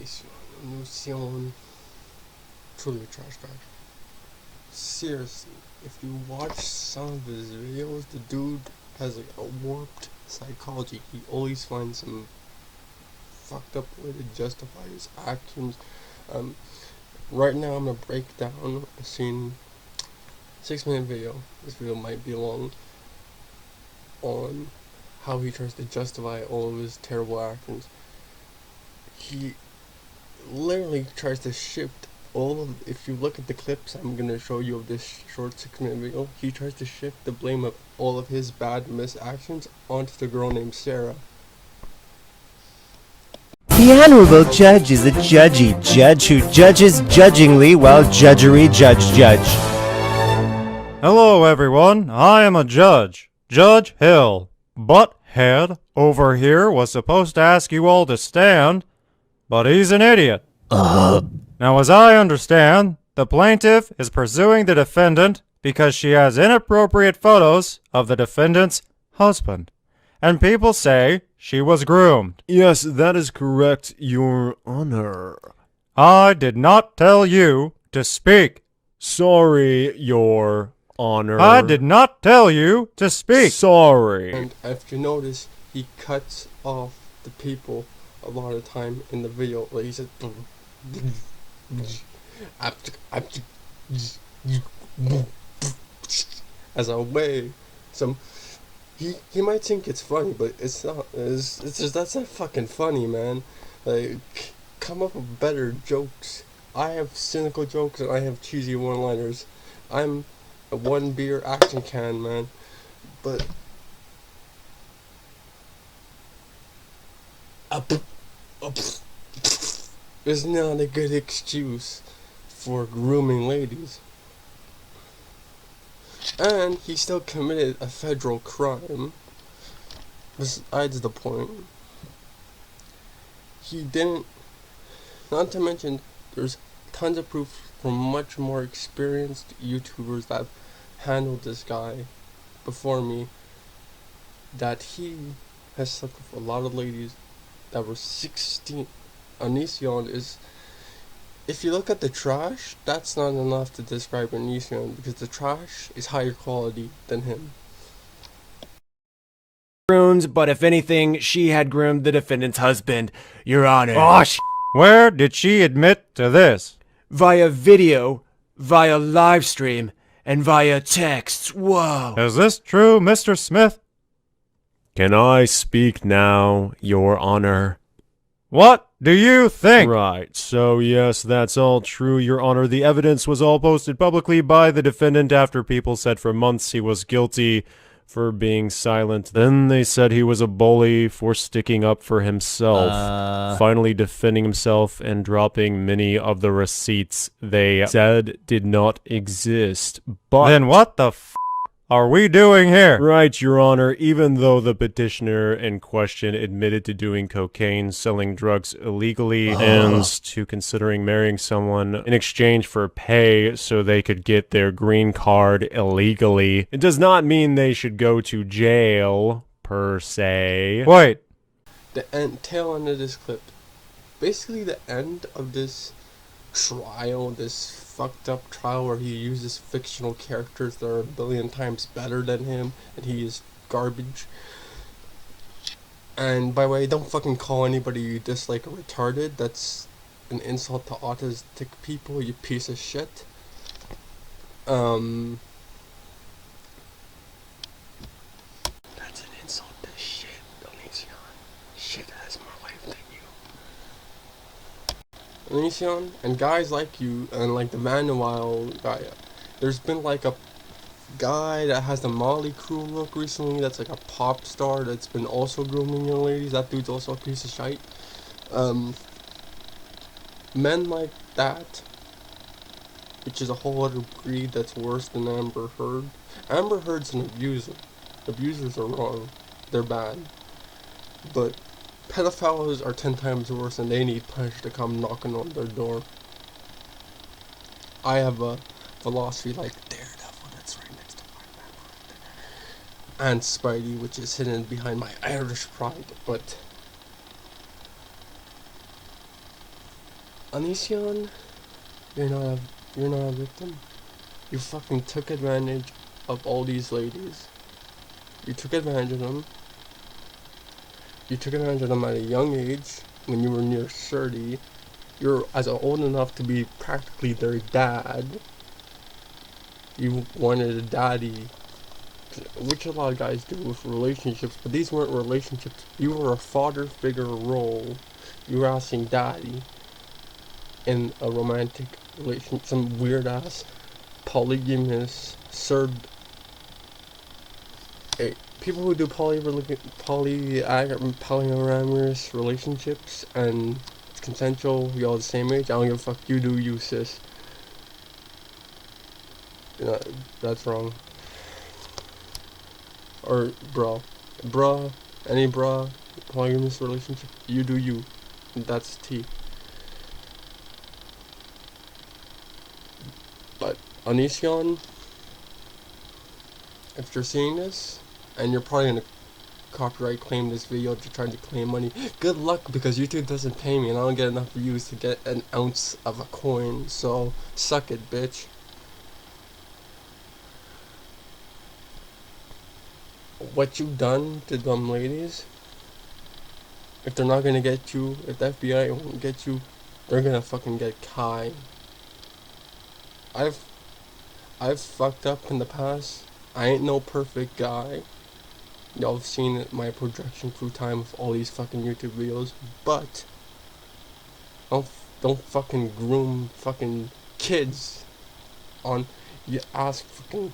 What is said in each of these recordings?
Onisions. Truly a trash bag. Seriously, if you watch some of his videos, the dude has like a warped psychology. He always finds some fucked up way to justify his actions. Right now I'm gonna break down a scene, 6-minute video. This video might be long, on how he tries to justify all of his terrible actions. He literally tries to shift all of, if you look at the clips I'm gonna show you of this short 6-minute video, he tries to shift the blame of all of his bad misactions onto the girl named Sarah. The honorable judge is a judgy judge who judges judgingly while judgery judge. Hello everyone, I am a judge, Judge Hill. Butthead over here was supposed to ask you all to stand, but he's an idiot. Now as I understand, the plaintiff is pursuing the defendant because she has inappropriate photos of the defendant's husband. And people say she was groomed. Yes, that is correct, Your Honor. I did not tell you to speak. Sorry, Your Honor. I did not tell you to speak. Sorry. And if you notice, he cuts off the people a lot of time in the video. Like he said, as a way, he might think it's funny, but it's not. It's just, that's not fucking funny, man. Like, come up with better jokes. I have cynical jokes and I have cheesy one-liners. I'm a one beer action can, man. But is not a good excuse for grooming ladies. And he still committed a federal crime. Besides the point, he didn't. Not to mention, there's tons of proof from much more experienced YouTubers that have handled this guy before me, that he has slept with a lot of ladies that were 16. Onisions is, if you look at the trash, that's not enough to describe Onisions, because the trash is higher quality than him. But if anything, she had groomed the defendant's husband, Your Honor. Oh, where did she admit to this? Via video, via live stream, and via text. Whoa. Is this true, Mr. Smith? Can I speak now, Your Honor? What do you think? Right, so yes, that's all true, Your Honor. The evidence was all posted publicly by the defendant after people said for months he was guilty for being silent. Then they said he was a bully for sticking up for himself, finally defending himself and dropping many of the receipts they said did not exist. But then what the f are we doing here? Right, Your Honor, even though the petitioner in question admitted to doing cocaine, selling drugs illegally, and to considering marrying someone in exchange for pay so they could get their green card illegally, it does not mean they should go to jail, per se. Wait. The tail end of this clip. Basically the end of this trial, this fucked up trial where he uses fictional characters that are a billion times better than him, and he is garbage. And by the way, don't fucking call anybody you dislike retarded. That's an insult to autistic people, you piece of shit. That's an insult to shit, Onisions. Shit has more life than you. Onisions, and guys like you, and like the Manuel guy, there's been like a guy that has the Molly Crew look recently, that's like a pop star that's been also grooming young ladies. That dude's also a piece of shite. Men like that, which is a whole other breed that's worse than Amber Heard. Amber Heard's an abuser. Abusers are wrong. They're bad. But pedophiles are 10 times worse, and they need punch to come knocking on their door. I have a philosophy like Daredevil that's right next to my memory, and Spidey, which is hidden behind my Irish pride, but Onision, you're not a victim. You fucking took advantage of all these ladies. You took advantage of them. You took advantage of them at a young age, when you were near 30. You're as old enough to be practically their dad. You wanted a daddy, which a lot of guys do with relationships, but these weren't relationships. You were a father figure role. You were asking daddy in a romantic relationship, some weird ass polygamous people who do polyamorous relationships and it's consensual, we all the same age. I don't give a fuck. You do you, sis. That's wrong. Or any polygamous relationship. You do you. That's T. But Onision, if you're seeing this, and you're probably gonna copyright claim this video to try to claim money, good luck, because YouTube doesn't pay me and I don't get enough views to get an ounce of a coin, so suck it, bitch. What you done to them ladies, if they're not gonna get you, if the FBI won't get you, they're gonna fucking get Kai. I've fucked up in the past. I ain't no perfect guy. Y'all have seen my projection through time with all these fucking YouTube videos, but don't fucking groom fucking kids on, you ask fucking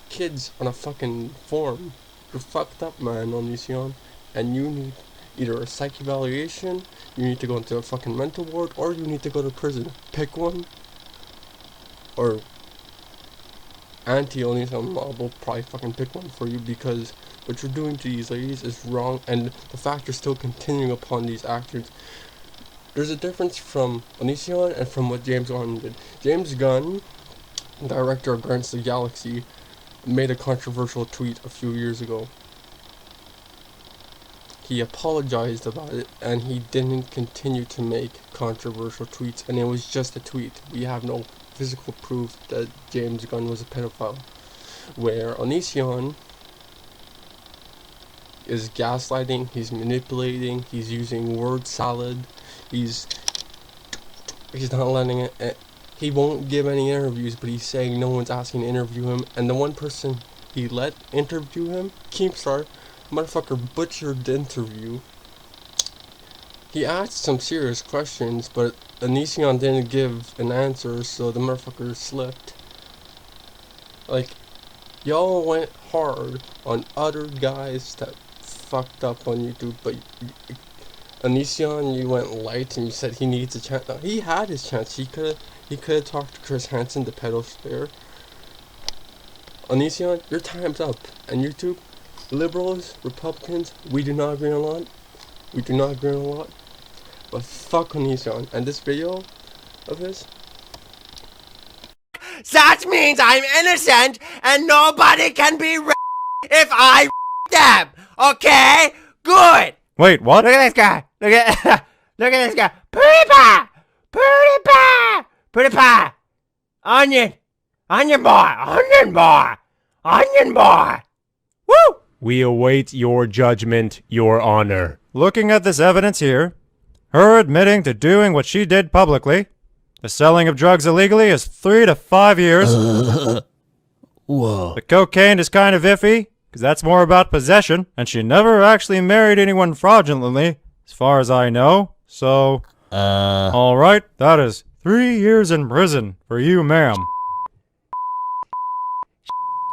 kids on a fucking forum. You're fucked up, man, Onision, and you need either a psych evaluation, you need to go into a fucking mental ward, or you need to go to prison. Pick one. Or Onision will probably fucking pick one for you, because what you're doing to these ladies is wrong, and the fact you're still continuing upon these actions. There's a difference from Onision and from what James Gunn did. James Gunn, director of Guardians of the Galaxy, made a controversial tweet a few years ago. He apologized about it, and he didn't continue to make controversial tweets, and it was just a tweet. We have no physical proof that James Gunn was a pedophile. Where Onision is gaslighting, he's manipulating, he's using word salad, he's not letting it, he won't give any interviews, but he's saying no one's asking to interview him, and the one person he let interview him, Keemstar, motherfucker butchered the interview. He asked some serious questions, but Onision didn't give an answer, so the motherfucker slipped. Like, y'all went hard on other guys that fucked up on YouTube, but Onision, you went light and you said he needs a chance. No, he had his chance. He could have talked to Chris Hansen, the pedophile. Onision, your time's up. And YouTube, liberals, Republicans, we do not agree on a lot. We do not agree on a lot. But fuck Onision. And this video of his, That means I'm innocent and nobody can be if I them. Okay? Good. Wait, what? Look at this guy. Look at this guy. PewDiePie. PewDiePie. PewDiePie. Onion boy. Woo! We await your judgment, Your Honor. Looking at this evidence here, her admitting to doing what she did publicly, the selling of drugs illegally is 3 to 5 years. Whoa. The cocaine is kind of iffy, because that's more about possession, and she never actually married anyone fraudulently, as far as I know, so... Alright, that is 3 years in prison for you, ma'am.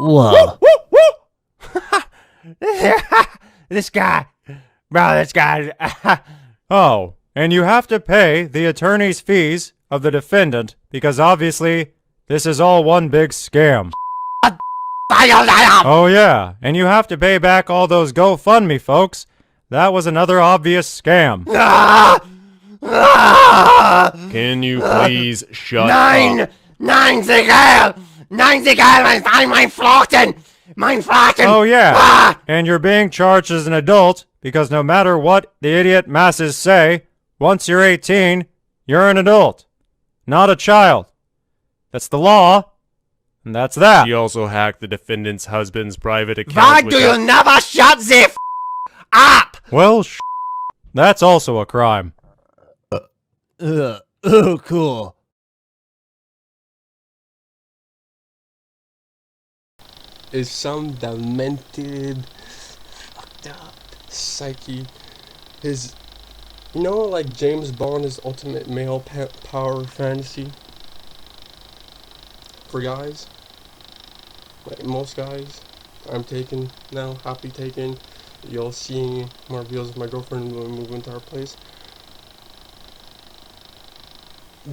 Whoa. Woo, woo. This guy. Oh, and you have to pay the attorney's fees of the defendant, because obviously, this is all one big scam. Oh yeah, and you have to pay back all those GoFundMe folks. That was another obvious scam. Can you please shut Nein! up? Nein, mein Floten! Mein Floten! Oh yeah, and you're being charged as an adult, because no matter what the idiot masses say, once you're 18, you're an adult. not a child. That's the law, and that's that. He also hacked the defendant's husband's private account. Why do you never shut the up? Well, that's also a crime. Oh, cool. Is some demented, fucked up psyche. His, you know, like James Bond is ultimate male power fantasy for guys. Like most guys, I'm taken now, happy taken. You'll see more videos of my girlfriend when we move into our place.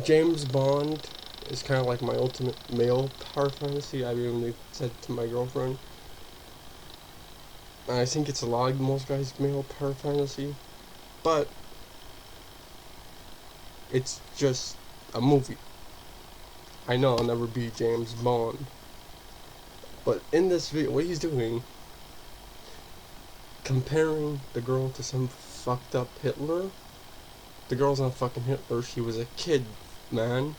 James Bond is kind of like my ultimate male power fantasy. I even said to my girlfriend. And I think it's a lot of most guys' male power fantasy, but it's just a movie. I know I'll never be James Bond, but in this video, what he's doing, comparing the girl to some fucked up Hitler. The girl's not fucking Hitler. She was a kid, man.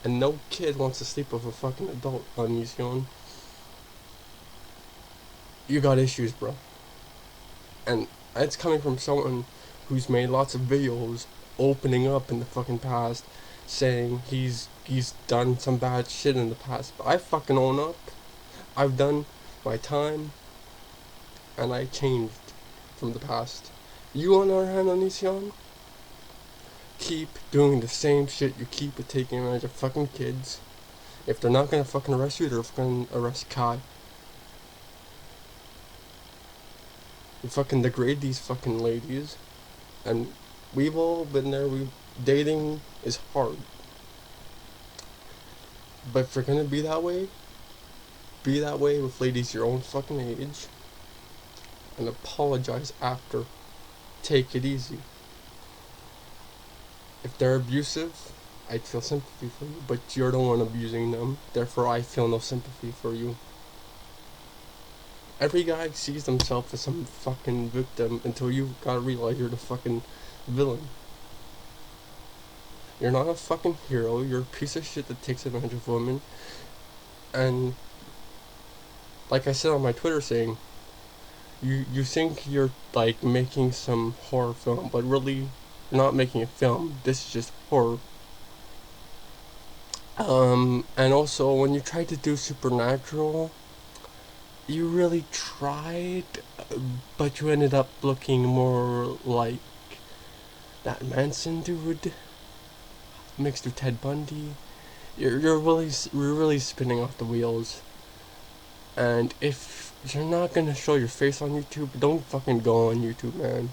And no kid wants to sleep with a fucking adult, Onisions. You got issues, bro. And it's coming from someone who's made lots of videos opening up in the fucking past, saying he's done some bad shit in the past. But I fucking own up. I've done my time, and I changed from the past. You, on the other hand, Onisions, keep doing the same shit. You keep taking advantage of fucking kids. If they're not gonna fucking arrest you, they're fucking arrest Kai. You fucking degrade these fucking ladies, and we've all been there. Dating is hard, but if you're gonna be that way with ladies your own fucking age, and apologize after. Take it easy. If they're abusive, I'd feel sympathy for you, but you're the one abusing them, therefore I feel no sympathy for you. Every guy sees themselves as some fucking victim until you gotta realize you're the fucking villain. You're not a fucking hero, you're a piece of shit that takes advantage of women, and like I said on my Twitter saying, you think you're like making some horror film, but really you're not making a film. This is just horror. And also when you tried to do Supernatural, you really tried, but you ended up looking more like that Manson dude mixed with Ted Bundy. You're really spinning off the wheels. And if you're not gonna show your face on YouTube, don't fucking go on YouTube, man.